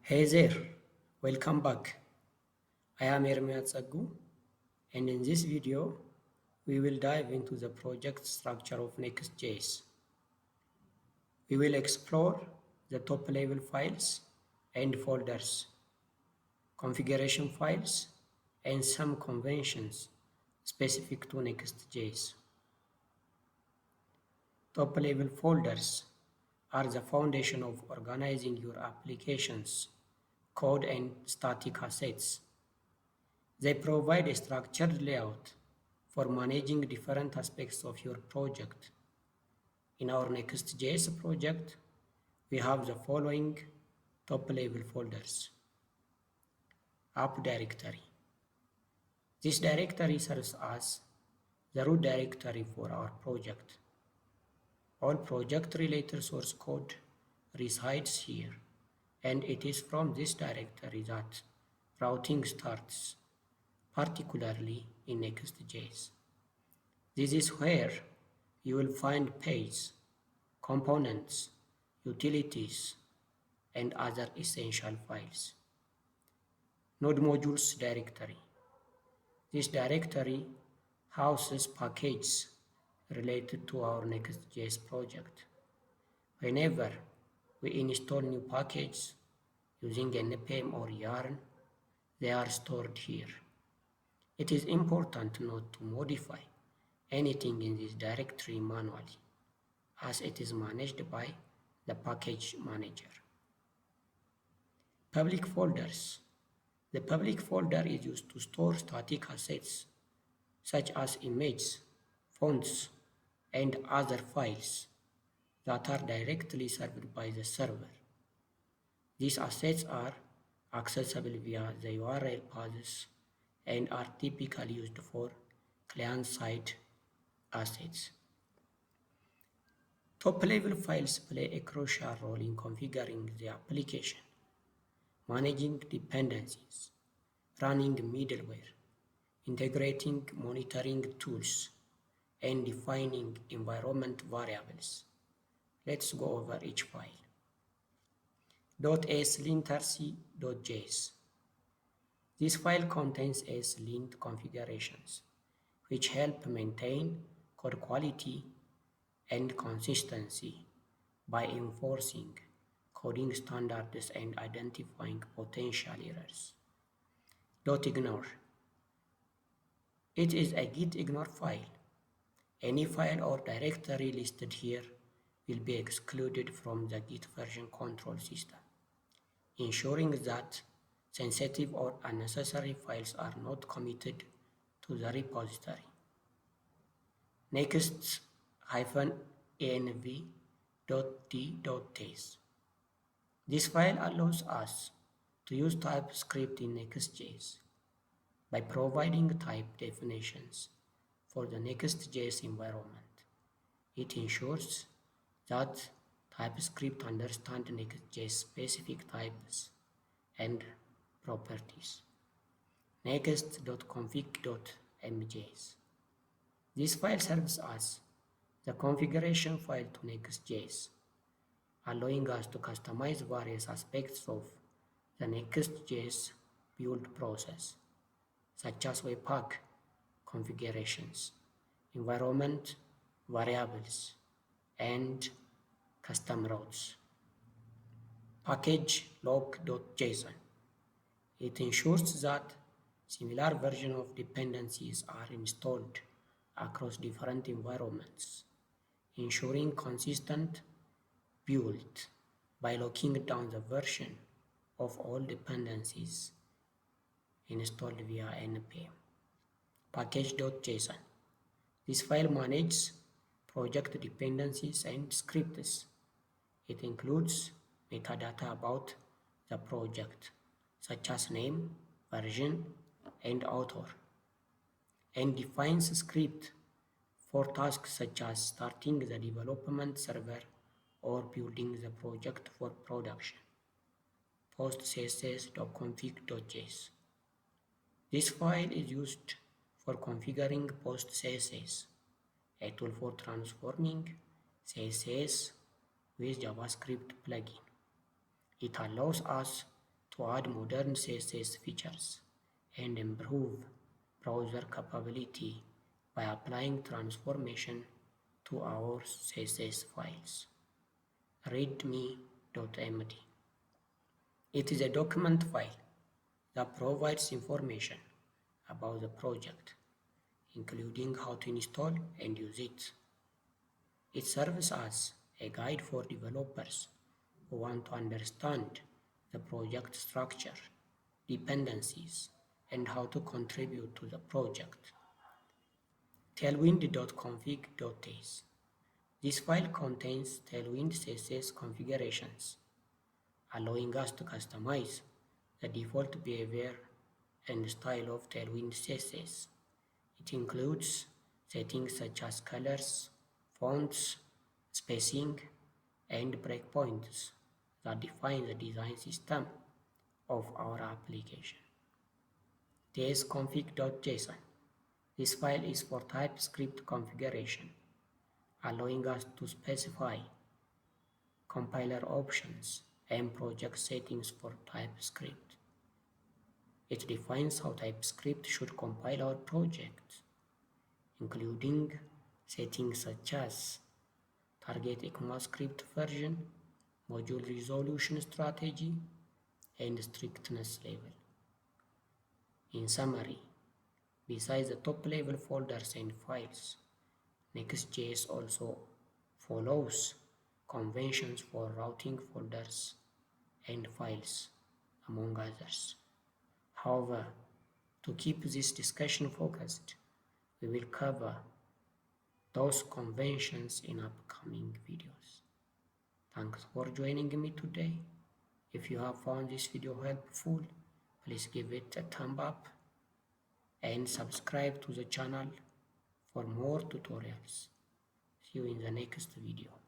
Hey there, welcome back. I am Ermiat Saggu, and in this video, we will dive into the project structure of Next.js. We will explore the top-level files and folders, configuration files, and some conventions specific to Next.js. Top-level folders are the foundation of organizing your application's code and static assets. They provide a structured layout for managing different aspects of your project. In our Next.js project, we have the following top-level folders. App directory. This directory serves as the root directory for our project. All project-related source code resides here, and it is from this directory that routing starts, particularly in Next.js. This is where you will find pages, components, utilities, and other essential files. Node modules directory. This directory houses packages related to our Next.js project. Whenever we install new packages using npm or yarn, they are stored here. It is important not to modify anything in this directory manually, as it is managed by the package manager. Public folders. The public folder is used to store static assets such as images, fonts, and other files that are directly served by the server. These assets are accessible via the URL paths and are typically used for client-side assets. Top-level files play a crucial role in configuring the application, managing dependencies, running middleware, integrating monitoring tools, and defining environment variables. Let's go over each file. eslintrc.js. This file contains ESLint configurations, which help maintain code quality and consistency by enforcing coding standards and identifying potential errors. Gitignore. It is a gitignore file. Any file or directory listed here will be excluded from the Git version control system, ensuring that sensitive or unnecessary files are not committed to the repository. Next-env.d.ts. This file allows us to use TypeScript in Next.js by providing type definitions for the Next.js environment. It ensures that TypeScript understands Next.js specific types and properties. Next.config.mjs. This file serves as the configuration file to Next.js, allowing us to customize various aspects of the Next.js build process, such as Webpack configurations, environment variables, and custom routes. Package.json. It ensures that similar versions of dependencies are installed across different environments, ensuring consistent build by locking down the version of all dependencies installed via npm. Package.json. This file manages project dependencies and scripts. It includes metadata about the project, such as name, version, and author, and defines script for tasks such as starting the development server or building the project for production. Post.css.config.js. This file is used for configuring post.css, a tool for transforming CSS with JavaScript plugin. It allows us to add modern CSS features and improve browser capability by applying transformation to our CSS files. readme.md. It is a document file that provides information about the project, including how to install and use it. It serves as a guide for developers who want to understand the project structure, dependencies, and how to contribute to the project. tailwind.config.js. This file contains Tailwind CSS configurations, allowing us to customize the default behavior and style of Tailwind CSS. It includes settings such as colors, fonts, spacing, and breakpoints that define the design system of our application. tsconfig.json. This file is for TypeScript configuration, allowing us to specify compiler options and project settings for TypeScript. It defines how TypeScript should compile our project, including settings such as target ECMAScript version, module resolution strategy, and strictness level. In summary, besides the top-level folders and files, Next.js also follows conventions for routing folders and files, among others. However, to keep this discussion focused, we will cover those conventions in upcoming videos. Thanks for joining me today. If you have found this video helpful, please give it a thumb up and subscribe to the channel for more tutorials. See you in the next video.